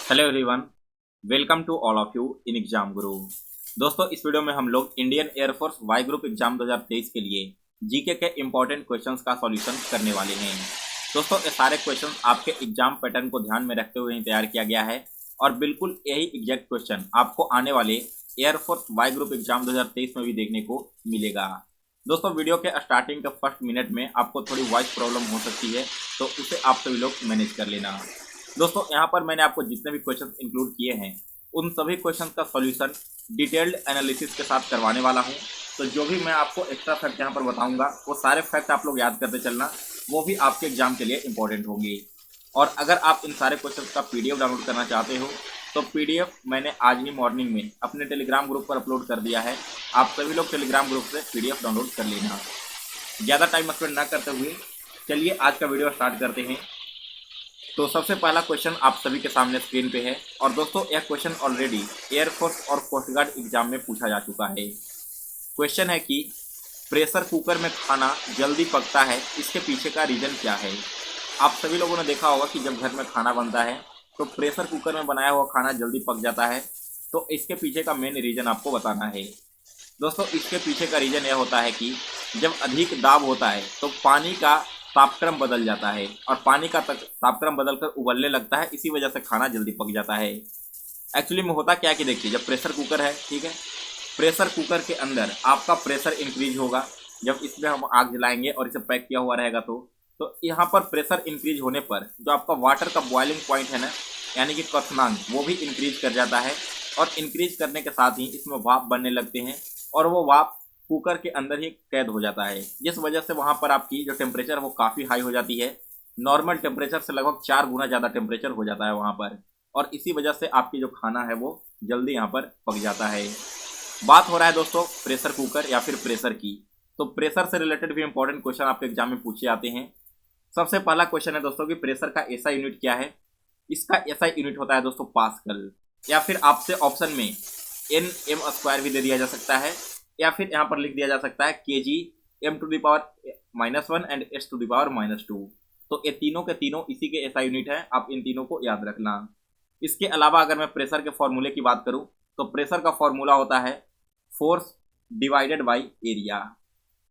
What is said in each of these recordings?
Hello everyone, welcome to all of you in exam Guru. दोस्तों, इस video में हम लोग Indian air force Y group exam 2023 के लिए जीके के इंपॉर्टेंट क्वेश्चंस का सॉल्यूशन करने वाले हैं। दोस्तों, ये सारे क्वेश्चंस आपके एग्जाम पैटर्न को ध्यान में रखते हुए ही तैयार किया गया है और बिल्कुल यही एग्जैक्ट क्वेश्चन आपको आने वाले एयरफोर्स वाई ग्रुप एग्जाम 2023 में भी देखने को मिलेगा। दोस्तों, वीडियो के स्टार्टिंग के फर्स्ट मिनट में आपको थोड़ी वॉइस प्रॉब्लम हो सकती है, तो उसे आप सभी लोग मैनेज कर लेना। दोस्तों, यहाँ पर मैंने आपको जितने भी क्वेश्चन इंक्लूड किए हैं उन सभी क्वेश्चन का सॉल्यूशन डिटेल्ड एनालिसिस के साथ करवाने वाला हूँ। तो जो भी मैं आपको एक्स्ट्रा फैक्ट यहाँ पर बताऊँगा वो सारे फैक्ट आप लोग याद करते चलना, वो भी आपके एग्जाम के लिए इंपॉर्टेंट होंगे। और अगर आप इन सारे क्वेश्चन का PDF डाउनलोड करना चाहते हो तो PDF मैंने आज ही मॉर्निंग में अपने टेलीग्राम ग्रुप पर अपलोड कर दिया है। आप सभी लोग टेलीग्राम ग्रुप से PDF डाउनलोड कर लेना। ज़्यादा टाइम स्पेंड ना करते हुए चलिए आज का वीडियो स्टार्ट करते हैं। तो सबसे पहला क्वेश्चन आप सभी के सामने स्क्रीन पे है और दोस्तों यह क्वेश्चन ऑलरेडी एयरफोर्स और कोस्ट गार्ड एग्जाम में पूछा जा चुका है। क्वेश्चन है कि प्रेशर कुकर में खाना जल्दी पकता है, इसके पीछे का रीज़न क्या है। आप सभी लोगों ने देखा होगा कि जब घर में खाना बनता है तो प्रेशर कुकर में बनाया हुआ खाना जल्दी पक जाता है, तो इसके पीछे का मेन रीज़न आपको बताना है। दोस्तों, इसके पीछे का रीज़न यह होता है कि जब अधिक दाब होता है तो पानी का तापक्रम बदल जाता है और पानी का तापक्रम बदलकर उबलने लगता है, इसी वजह से खाना जल्दी पक जाता है। एक्चुअली में होता क्या है कि देखिए, जब प्रेशर कुकर है, ठीक है, प्रेशर कुकर के अंदर आपका प्रेशर इंक्रीज होगा जब इसमें हम आग जलाएंगे और इसे पैक किया हुआ रहेगा तो यहाँ पर प्रेशर इंक्रीज होने पर जो आपका वाटर का बॉइलिंग पॉइंट है ना, यानी कि क्वथनांक, वो भी इंक्रीज कर जाता है और इंक्रीज करने के साथ ही इसमें भाप बनने लगते हैं और वो भाप कुकर के अंदर ही कैद हो जाता है, जिस वजह से वहाँ पर आपकी जो टेम्परेचर वो काफ़ी हाई हो जाती है। नॉर्मल टेम्परेचर से लगभग 4 गुना ज़्यादा टेम्परेचर हो जाता है वहाँ पर, और इसी वजह से आपकी जो खाना है वो जल्दी यहाँ पर पक जाता है। बात हो रहा है दोस्तों प्रेशर कुकर या फिर प्रेशर की, तो प्रेशर से रिलेटेड भी इंपॉर्टेंट क्वेश्चन आपके एग्जाम में पूछे जाते हैं। सबसे पहला क्वेश्चन है दोस्तों कि प्रेशर का एसआई यूनिट क्या है। इसका एसआई यूनिट होता है दोस्तों पास्कल, या फिर आपसे ऑप्शन में Nm² भी दे दिया जा सकता है, या फिर यहाँ पर लिख दिया जा सकता है kg m⁻⁻1 एंड s⁻²। तो ये तीनों के तीनों इसी के एसआई यूनिट है, आप इन तीनों को याद रखना। इसके अलावा अगर मैं प्रेशर के फॉर्मूले की बात करूँ तो प्रेशर का फॉर्मूला होता है force divided by area.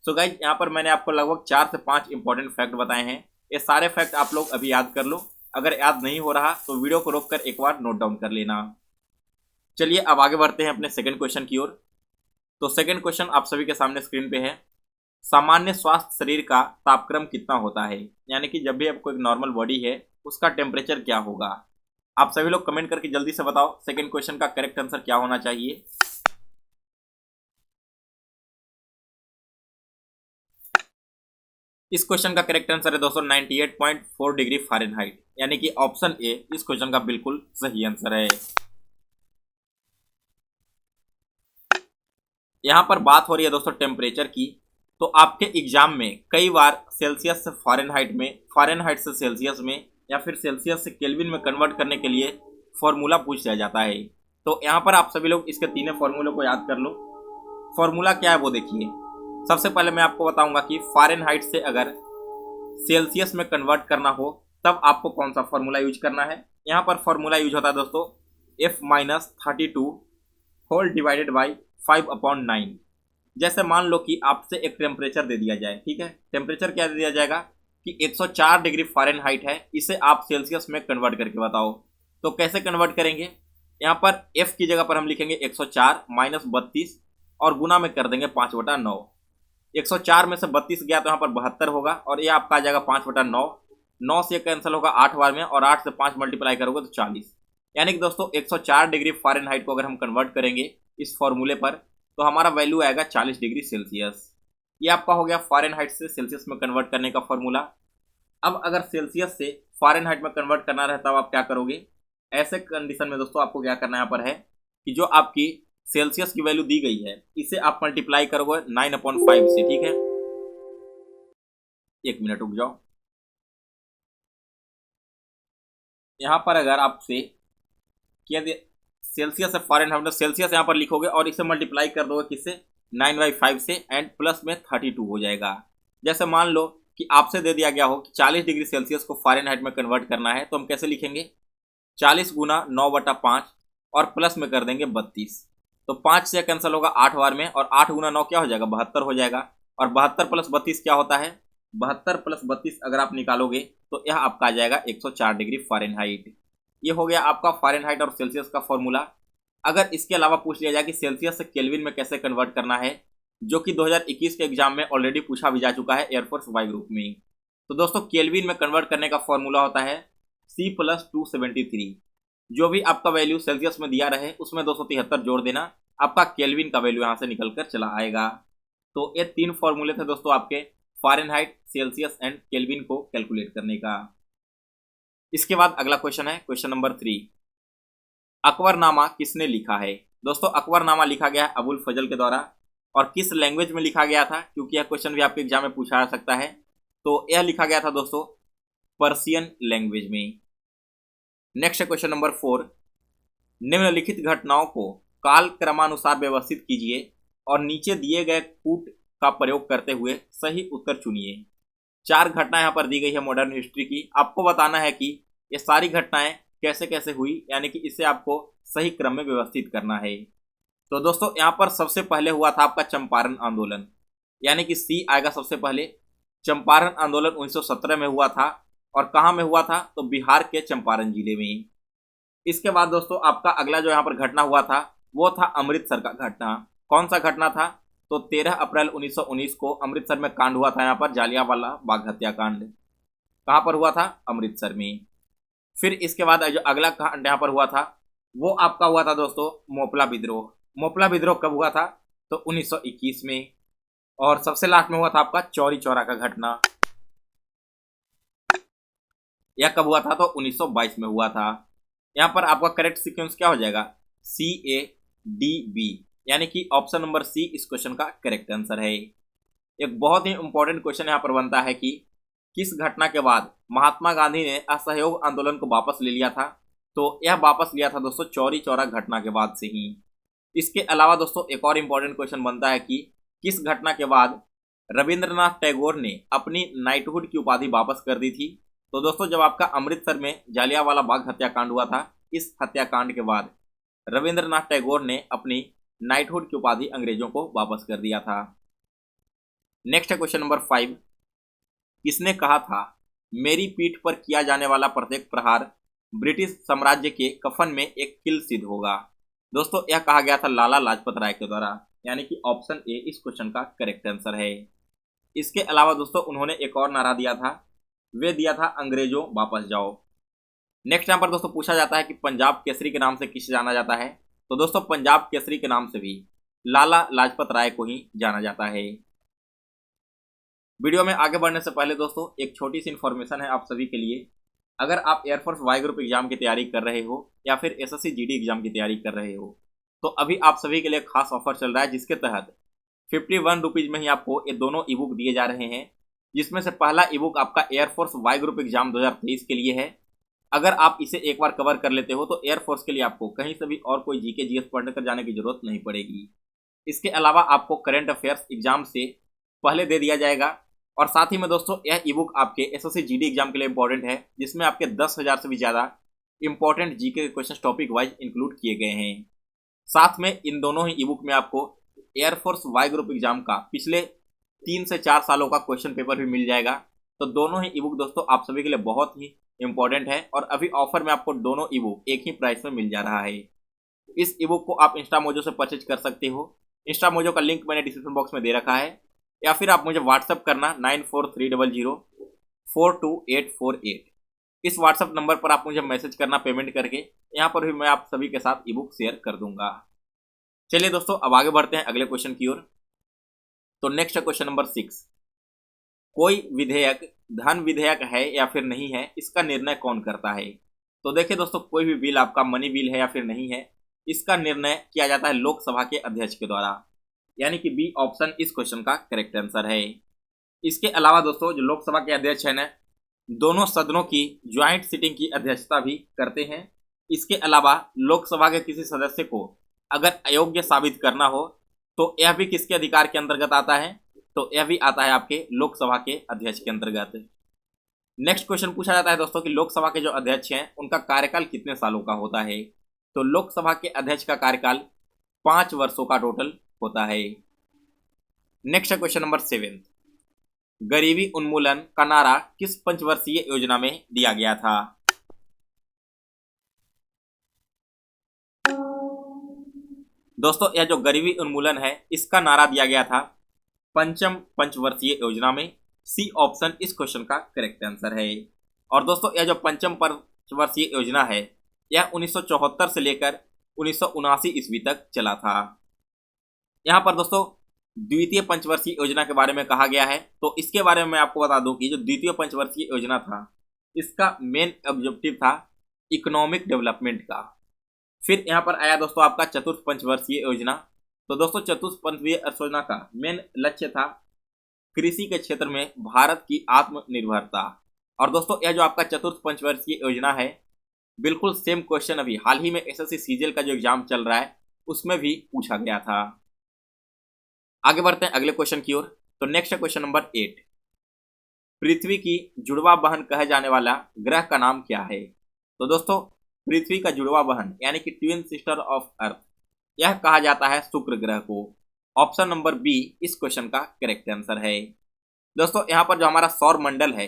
So guys, यहाँ पर मैंने आपको लगभग 4 से 5 इंपॉर्टेंट फैक्ट बताए हैं। ये सारे फैक्ट आप लोग अभी याद कर लो, अगर याद नहीं हो रहा तो वीडियो को रोक कर एक बार नोट डाउन कर लेना। चलिए अब आगे बढ़ते हैं अपने सेकंड क्वेश्चन की ओर। तो सेकंड क्वेश्चन आप सभी के सामने स्क्रीन पे है। सामान्य स्वास्थ्य शरीर का तापक्रम कितना होता है, यानी कि जब भी आपको एक नॉर्मल बॉडी है उसका टेम्परेचर क्या होगा। आप सभी लोग कमेंट करके जल्दी से बताओ सेकंड क्वेश्चन का करेक्ट आंसर क्या होना चाहिए। इस क्वेश्चन का करेक्ट आंसर है दोस्तों 98.4 डिग्री फ़ारेनहाइट, यानी कि ऑप्शन ए इस क्वेश्चन का बिल्कुल सही आंसर है। यहाँ पर बात हो रही है दोस्तों टेम्परेचर की, तो आपके एग्जाम में कई बार सेल्सियस से फ़ारेनहाइट में, फ़ारेनहाइट से सेल्सियस में, या फिर सेल्सियस से केल्विन में कन्वर्ट करने के लिए फॉर्मूला पूछ लिया जाता है। तो यहाँ पर आप सभी लोग इसके तीनों फॉर्मूलों को याद कर लो। फॉर्मूला क्या है वो देखिए। सबसे पहले मैं आपको बताऊंगा कि फ़ारेनहाइट से अगर सेल्सियस में कन्वर्ट करना हो तब आपको कौन सा फॉर्मूला यूज करना है। यहाँ पर फॉर्मूला यूज होता है दोस्तों F-32 होल डिवाइडेड बाई 5/9। जैसे मान लो कि आपसे एक टेम्परेचर दे दिया जाए, ठीक है, टेम्परेचर क्या दे दिया जाएगा कि 104 डिग्री फ़ारेनहाइट है, इसे आप सेल्सियस में कन्वर्ट करके बताओ। तो कैसे कन्वर्ट करेंगे, यहाँ पर F की जगह पर हम लिखेंगे 104 माइनस 32 और गुना में कर देंगे 5/9। 104 में से 32 गया तो यहाँ पर 72 होगा और ये आपका आ जाएगा 5/9। 9 से कैंसिल होगा 8 बार में और 8 से 5 मल्टीप्लाई करोगे तो 40। यानी कि दोस्तों 104 डिग्री फ़ारेनहाइट को अगर हम कन्वर्ट करेंगे इस फॉर्मूले पर तो हमारा वैल्यू आएगा 40 डिग्री सेल्सियस। ये आपका हो गया फ़ारेनहाइट से सेल्सियस में कन्वर्ट करने का फॉर्मूला। अब अगर सेल्सियस से फ़ारेनहाइट में कन्वर्ट करना रहता है आप क्या करोगे। ऐसे कंडीशन में दोस्तों आपको क्या करना यहाँ पर है कि जो आपकी सेल्सियस की वैल्यू दी गई है इसे आप मल्टीप्लाई करोगे 9/5 से, ठीक है। एक मिनट रुक जाओ। यहाँ पर अगर आपसे किया सेल्सियस से फ़ारेनहाइट, सेल्सियस यहाँ पर लिखोगे और इसे मल्टीप्लाई कर दोगे किससे, 9/5 से, एंड प्लस में 32 हो जाएगा। जैसे मान लो कि आपसे दे दिया गया हो कि 40 डिग्री सेल्सियस को फ़ारेनहाइट में कन्वर्ट करना है, तो हम कैसे लिखेंगे 40 गुना 9/5 और प्लस में कर देंगे 32। तो 5 से कैंसिल होगा 8 बार में, और 8 गुना 9 क्या हो जाएगा, 72 हो जाएगा। और 72 प्लस 32 क्या होता है, 72 प्लस 32 अगर आप निकालोगे तो यह आपका आ जाएगा 104 डिग्री फ़ारेनहाइट। ये हो गया आपका फ़ारेनहाइट और सेल्सियस का फॉर्मूला। अगर इसके अलावा पूछ लिया जाए कि सेल्सियस से केल्विन में कैसे कन्वर्ट करना है, जो कि 2021 के एग्जाम में ऑलरेडी पूछा भी जा चुका है एयरफोर्स वाई ग्रुप में, तो दोस्तों केल्विन में कन्वर्ट करने का फॉर्मूला होता है C+273। जो भी आपका वैल्यू सेल्सियस में दिया रहे उसमें 273 जोड़ देना, आपका केल्विन का वैल्यू यहाँ से निकल कर चला आएगा। तो ये 3 फॉर्मूले थे दोस्तों आपके फ़ारेनहाइट, सेल्सियस एंड केल्विन को कैलकुलेट करने का। इसके बाद अगला क्वेश्चन है क्वेश्चन नंबर 3। अकबरनामा किसने लिखा है। दोस्तों अकबरनामा लिखा गया अबुल फजल के द्वारा, और किस लैंग्वेज में लिखा गया था, क्योंकि यह क्वेश्चन भी आपके एग्जाम में पूछा जा सकता है। तो यह लिखा गया था दोस्तों पर्शियन लैंग्वेज में। Next question number 4। निम्नलिखित घटनाओं को काल क्रमानुसार व्यवस्थित कीजिए और नीचे दिए गए कूट का प्रयोग करते हुए सही उत्तर चुनिए। 4 घटनाएं यहाँ पर दी गई है मॉडर्न हिस्ट्री की। आपको बताना है कि ये सारी घटनाएं कैसे कैसे हुई, यानी कि इसे आपको सही क्रम में व्यवस्थित करना है। तो दोस्तों यहाँ पर सबसे पहले हुआ था आपका चंपारण आंदोलन, यानी कि सी आएगा सबसे पहले। चंपारण आंदोलन 1917 में हुआ था, और कहाँ में हुआ था, तो बिहार के चंपारण जिले में। इसके बाद दोस्तों आपका अगला जो यहाँ पर घटना हुआ था वो था अमृतसर का घटना। कौन सा घटना था, तो 13 अप्रैल 1919 को अमृतसर में कांड हुआ था, यहाँ पर जालियांवाला बाग हत्याकांड। कहाँ पर हुआ था, अमृतसर में। फिर इसके बाद जो अगला कांड यहाँ पर हुआ था वो आपका हुआ था दोस्तों मोपला विद्रोह। मोपला विद्रोह कब हुआ था, तो 1921 में। और सबसे लास्ट में हुआ था आपका चौरी चौरा का घटना। यह कब हुआ था, तो 1922 में हुआ था। यहाँ पर आपका करेक्ट सीक्वेंस क्या हो जाएगा, CADB, यानी कि ऑप्शन नंबर सी इस क्वेश्चन का करेक्ट आंसर है। एक बहुत ही इंपॉर्टेंट क्वेश्चन यहाँ पर बनता है कि किस घटना के बाद महात्मा गांधी ने असहयोग आंदोलन को वापस ले लिया था। तो यह वापस लिया था दोस्तों चौरी चौरा घटना के बाद से ही। इसके अलावा दोस्तों एक और इंपॉर्टेंट क्वेश्चन बनता है कि किस घटना के बाद रविंद्रनाथ टैगोर ने अपनी नाइटहुड की उपाधि वापस कर दी थी। तो दोस्तों जब आपका अमृतसर में जालियांवाला बाग हत्याकांड हुआ था, इस हत्याकांड के बाद रविंद्रनाथ टैगोर ने अपनी नाइटहुड की उपाधि अंग्रेजों को वापस कर दिया था। नेक्स्ट है क्वेश्चन नंबर 5। किसने कहा था मेरी पीठ पर किया जाने वाला प्रत्येक प्रहार ब्रिटिश साम्राज्य के कफन में एक किल सिद्ध होगा। दोस्तों यह कहा गया था लाला लाजपत राय के द्वारा, यानी कि ऑप्शन ए इस क्वेश्चन का करेक्ट आंसर है। इसके अलावा दोस्तों उन्होंने एक और नारा दिया था, वे दिया था अंग्रेजों वापस जाओ। नेक्स्ट यहाँ पर दोस्तों पूछा जाता है कि पंजाब केसरी के नाम से किसे जाना जाता है। तो दोस्तों पंजाब केसरी के नाम से भी लाला लाजपत राय को ही जाना जाता है। वीडियो में आगे बढ़ने से पहले दोस्तों एक छोटी सी इन्फॉर्मेशन है आप सभी के लिए। अगर आप एयरफोर्स वाई ग्रुप एग्जाम की तैयारी कर रहे हो या फिर एसएससी जीडी एग्जाम की तैयारी कर रहे हो, तो अभी आप सभी के लिए खास ऑफर चल रहा है, जिसके तहत 51 रुपीज़ में ही आपको ये दोनों ई बुक दिए जा रहे हैं। जिसमें से पहला ई बुक आपका एयरफोर्स वाई ग्रुप एग्जाम 2023 के लिए है। अगर आप इसे एक बार कवर कर लेते हो तो एयरफोर्स के लिए आपको कहीं से भी और कोई जीके जीएस पढ़ने कर जाने की जरूरत नहीं पड़ेगी। इसके अलावा आपको करंट अफेयर्स एग्जाम से पहले दे दिया जाएगा। और साथ ही में दोस्तों यह ई बुक आपके एसएससी जीडी एग्जाम के लिए इंपॉर्टेंट है, जिसमें आपके 10,000 से भी ज़्यादा इंपॉर्टेंट जीके के क्वेश्चन टॉपिक वाइज इंक्लूड किए गए हैं। साथ में इन दोनों ही ई बुक में आपको एयरफोर्स वाई ग्रुप एग्जाम का पिछले 3 से 4 सालों का क्वेश्चन पेपर भी मिल जाएगा। तो दोनों ही ई बुक दोस्तों आप सभी के लिए बहुत ही इंपॉर्टेंट है, और अभी ऑफर में आपको दोनों ई बुक एक ही प्राइस में मिल जा रहा है। इस ई बुक को आप इंस्टा मोजो से परचेज कर सकते हो। इंस्टा मोजो का लिंक मैंने डिस्क्रिप्शन बॉक्स में दे रखा है, या फिर आप मुझे व्हाट्सअप करना 9430042848। इस व्हाट्सअप नंबर पर आप मुझे मैसेज करना पेमेंट करके। यहाँ पर भी मैं आप सभी के साथ ई बुक शेयर कर दूंगा। चलिए दोस्तों अब आगे बढ़ते हैं अगले क्वेश्चन की ओर। तो नेक्स्ट क्वेश्चन नंबर 6। कोई विधेयक धन विधेयक है या फिर नहीं है, इसका निर्णय कौन करता है। तो देखिए दोस्तों कोई भी बिल आपका मनी बिल है या फिर नहीं है, इसका निर्णय किया जाता है लोकसभा के अध्यक्ष के द्वारा, यानी कि बी ऑप्शन इस क्वेश्चन का करेक्ट आंसर है। इसके अलावा दोस्तों जो लोकसभा के अध्यक्ष है ना, दोनों सदनों की ज्वाइंट सिटिंग की अध्यक्षता भी करते हैं। इसके अलावा लोकसभा के किसी सदस्य को अगर अयोग्य साबित करना हो तो यह भी किसके अधिकार के अंतर्गत आता है, तो यह भी आता है आपके लोकसभा के अध्यक्ष के अंतर्गत। नेक्स्ट क्वेश्चन पूछा जाता है दोस्तों कि लोकसभा के जो अध्यक्ष हैं उनका कार्यकाल कितने सालों का होता है। तो लोकसभा के अध्यक्ष का कार्यकाल 5 वर्षों का टोटल होता है। नेक्स्ट है क्वेश्चन नंबर 7, गरीबी उन्मूलन का नारा किस पंचवर्षीय योजना में दिया गया था। दोस्तों यह जो गरीबी उन्मूलन है इसका नारा दिया गया था पंचम पंचवर्षीय योजना में। सी ऑप्शन इस क्वेश्चन का करेक्ट आंसर है। और दोस्तों यह जो पंचम पंचवर्षीय योजना है यह 1974 से लेकर 1979 ईस्वी तक चला था। यहाँ पर दोस्तों द्वितीय पंचवर्षीय योजना के बारे में कहा गया है। तो इसके बारे में मैं आपको बता दूं कि जो द्वितीय पंचवर्षीय योजना था इसका मेन ऑब्जेक्टिव था इकोनॉमिक डेवलपमेंट का। फिर यहाँ पर आया दोस्तों आपका चतुर्थ पंचवर्षीय योजना। तो दोस्तों चतुर्थ पंचवर्षीय योजना का मेन लक्ष्य था कृषि के क्षेत्र में भारत की आत्मनिर्भरता। और दोस्तों यह जो आपका चतुर्थ पंचवर्षीय योजना है बिल्कुल सेम क्वेश्चन अभी हाल ही में एसएससी सीजीएल का जो एग्जाम चल रहा है उसमें भी पूछा गया था। आगे बढ़ते हैं अगले क्वेश्चन की ओर। तो नेक्स्ट है क्वेश्चन नंबर 8, पृथ्वी की जुड़वा बहन कहे जाने वाला ग्रह का नाम क्या है। तो दोस्तों पृथ्वी का जुड़वा बहन यानी कि ट्विन सिस्टर ऑफ अर्थ यह कहा जाता है शुक्र ग्रह को। ऑप्शन नंबर बी इस क्वेश्चन का करेक्ट आंसर है। दोस्तों यहाँ पर जो हमारा सौर मंडल है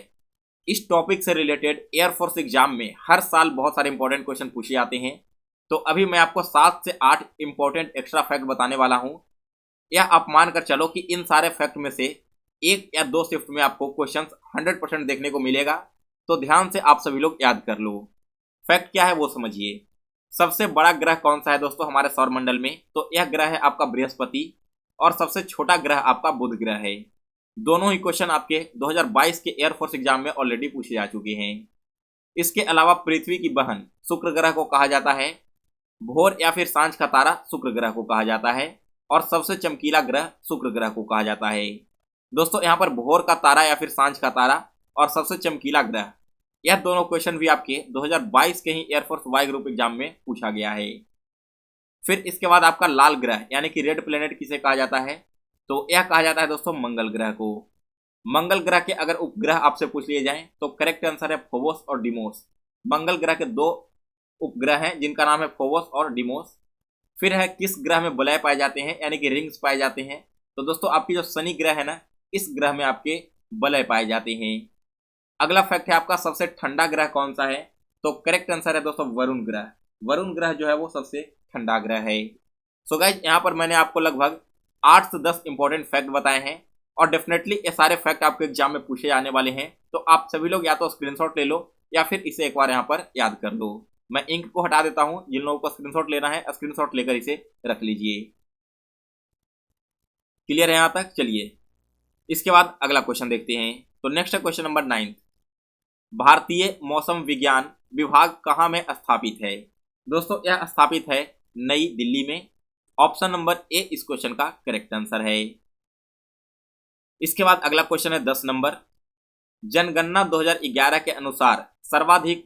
इस टॉपिक से रिलेटेड एयरफोर्स एग्जाम में हर साल बहुत सारे इंपॉर्टेंट क्वेश्चन पूछे जाते हैं। तो अभी मैं आपको 7 से 8 इंपॉर्टेंट एक्स्ट्रा फैक्ट बताने वाला हूं। यह आप मानकर चलो कि इन सारे फैक्ट में से 1 या 2 शिफ्ट में आपको क्वेश्चंस 100% देखने को मिलेगा। तो ध्यान से आप सभी लोग याद कर लो। फैक्ट क्या है वो समझिए। सबसे बड़ा ग्रह कौन सा है दोस्तों हमारे सौर मंडल में। तो यह ग्रह है आपका बृहस्पति और सबसे छोटा ग्रह आपका बुध ग्रह है। दोनों ही क्वेश्चन आपके 2022 के एयरफोर्स एग्जाम में ऑलरेडी पूछे जा चुके हैं। इसके अलावा पृथ्वी की बहन शुक्र ग्रह को कहा जाता है। भोर या फिर सांझ का तारा शुक्र ग्रह को कहा जाता है और सबसे चमकीला ग्रह शुक्र ग्रह को कहा जाता है। दोस्तों यहाँ पर भोर का तारा या फिर सांझ का तारा और सबसे चमकीला ग्रह यह दोनों क्वेश्चन भी आपके 2022 के ही एयरफोर्स वाई ग्रुप एग्जाम में पूछा गया है। फिर इसके बाद आपका लाल ग्रह यानी कि रेड प्लेनेट किसे कहा जाता है। तो यह कहा जाता है दोस्तों मंगल ग्रह को। मंगल ग्रह के अगर उपग्रह आपसे पूछ लिए जाएं तो करेक्ट आंसर है फोबोस और डिमोस। मंगल ग्रह के 2 उपग्रह हैं जिनका नाम है फोबोस और डिमोस। फिर है किस ग्रह में वलय पाए जाते हैं यानी कि रिंग्स पाए जाते हैं। तो दोस्तों आपकी जो शनि ग्रह है ना इस ग्रह में आपके वलय पाए जाते हैं। अगला फैक्ट है आपका सबसे ठंडा ग्रह कौन सा है। तो करेक्ट आंसर है दोस्तों वरुण ग्रह। वरुण ग्रह जो है वो सबसे ठंडा ग्रह है। सो गाइज यहाँ पर मैंने आपको लगभग 8 से 10 इंपॉर्टेंट फैक्ट बताए हैं और डेफिनेटली ये सारे फैक्ट आपके एग्जाम में पूछे जाने वाले हैं। तो आप सभी लोग या तो स्क्रीनशॉट ले लो या फिर इसे एक बार यहाँ पर याद कर लो। मैं इंक को हटा देता हूं। जिन लोगों को स्क्रीनशॉट लेना है स्क्रीनशॉट लेकर इसे रख लीजिए। क्लियर है यहाँ तक। चलिए इसके बाद अगला क्वेश्चन देखते हैं। तो नेक्स्ट है क्वेश्चन नंबर 9, भारतीय मौसम विज्ञान विभाग कहाँ में स्थापित है। दोस्तों यह स्थापित है नई दिल्ली में। ऑप्शन नंबर ए इस क्वेश्चन का करेक्ट आंसर है। इसके बाद अगला क्वेश्चन है 10 नंबर, जनगणना 2011 के अनुसार सर्वाधिक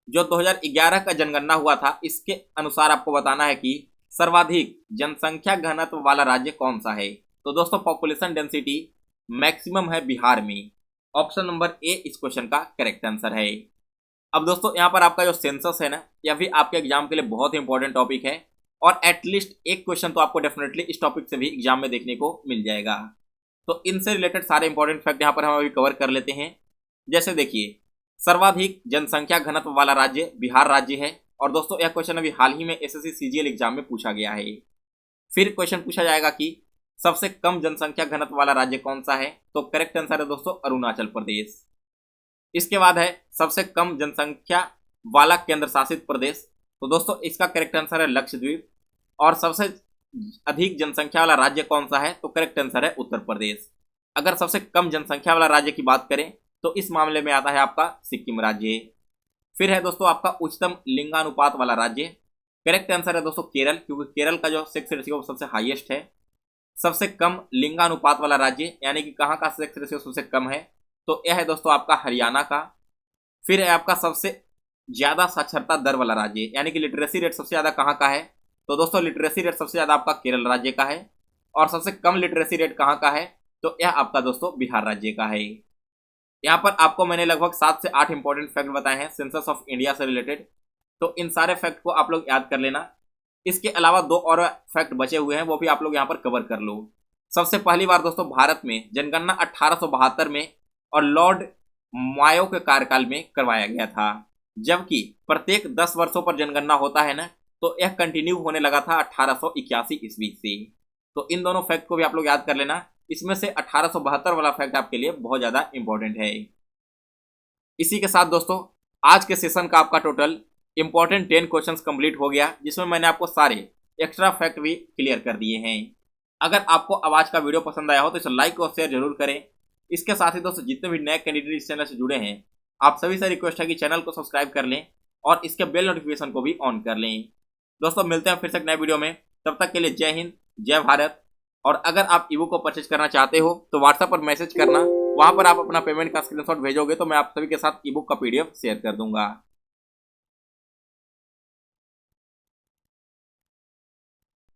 जो 2011 का जनगणना हुआ था इसके अनुसार आपको बताना है कि सर्वाधिक जनसंख्या घनत्व वाला राज्य कौन सा है। तो दोस्तों पॉपुलेशन डेंसिटी मैक्सिमम है बिहार में। ऑप्शन नंबर ए इस क्वेश्चन का करेक्ट आंसर है। अब दोस्तों यहाँ पर आपका जो सेंसस है ना यह भी आपके एग्जाम के लिए बहुत ही इंपॉर्टेंट टॉपिक है और एटलीस्ट एक क्वेश्चन तो आपको डेफिनेटली इस टॉपिक से भी एग्जाम में देखने को मिल जाएगा। तो इनसे रिलेटेड सारे इंपॉर्टेंट फैक्ट यहाँ पर हम अभी कवर कर लेते हैं। जैसे देखिए सर्वाधिक जनसंख्या घनत्व वाला राज्य बिहार राज्य है और दोस्तों यह क्वेश्चन अभी हाल ही में एसएससी सीजीएल एग्जाम में पूछा गया है। फिर क्वेश्चन पूछा जाएगा कि सबसे कम जनसंख्या घनत्व वाला राज्य कौन सा है। तो करेक्ट आंसर है दोस्तों अरुणाचल प्रदेश। इसके बाद है सबसे कम जनसंख्या वाला केंद्र शासित प्रदेश। तो दोस्तों इसका करेक्ट आंसर है लक्षद्वीप। और सबसे अधिक जनसंख्या वाला राज्य कौन सा है। तो करेक्ट आंसर है उत्तर प्रदेश। अगर सबसे कम जनसंख्या वाला राज्य की बात करें तो इस मामले में आता है आपका सिक्किम राज्य। फिर है दोस्तों आपका उच्चतम लिंगानुपात वाला राज्य। करेक्ट आंसर है दोस्तों केरल, क्योंकि केरल का जो सेक्स रेशियो सबसे हाईएस्ट है। सबसे कम लिंगानुपात वाला राज्य यानी कि कहाँ का सेक्स रेशियो सबसे कम है। तो यह है दोस्तों आपका हरियाणा का। फिर है आपका सबसे ज्यादा साक्षरता दर वाला राज्य यानी कि लिटरेसी रेट सबसे ज्यादा कहाँ का है। तो दोस्तों लिटरेसी रेट सबसे ज्यादा आपका केरल राज्य का है। और सबसे कम लिटरेसी रेट कहाँ का है। तो यह आपका दोस्तों बिहार राज्य का है। यहाँ पर आपको मैंने लगभग 7 से 8 इंपॉर्टेंट फैक्ट बताए हैं सेंसस ऑफ इंडिया से रिलेटेड, तो इन सारे फैक्ट को आप लोग याद कर लेना। इसके अलावा 2 और फैक्ट बचे हुए हैं, वो भी आप लोग यहाँ पर कवर कर लो। सबसे पहली बार दोस्तों भारत में जनगणना 1872 में और लॉर्ड मायो के कार्यकाल में करवाया गया था, जबकि प्रत्येक 10 वर्षों पर जनगणना होता है ना, तो यह कंटिन्यू होने लगा था 1881 ईस्वी से। तो इन दोनों फैक्ट को भी आप लोग याद कर लेना। इसमें से 1872 वाला फैक्ट आपके लिए बहुत ज्यादा इंपॉर्टेंट है। इसी के साथ दोस्तों आज के सेशन का आपका टोटल इंपॉर्टेंट 10 क्वेश्चंस कंप्लीट हो गया, जिसमें मैंने आपको सारे एक्स्ट्रा फैक्ट भी क्लियर कर दिए हैं। अगर आपको आवाज का वीडियो पसंद आया हो तो इसे लाइक और शेयर जरूर करें। इसके साथ ही दोस्तों जितने भी नए कैंडिडेट इस चैनल से जुड़े हैं, आप सभी से रिक्वेस्ट है कि चैनल को सब्सक्राइब कर लें और इसके बेल नोटिफिकेशन को भी ऑन कर लें। दोस्तों मिलते हैं फिर से एक नए वीडियो में, तब तक के लिए जय हिंद, जय भारत। और अगर आप ईबुक को परचेज करना चाहते हो तो व्हाट्सएप पर मैसेज करना, वहां पर आप अपना पेमेंट का स्क्रीनशॉट भेजोगे तो मैं आप सभी के साथ ईबुक का PDF शेयर कर दूंगा।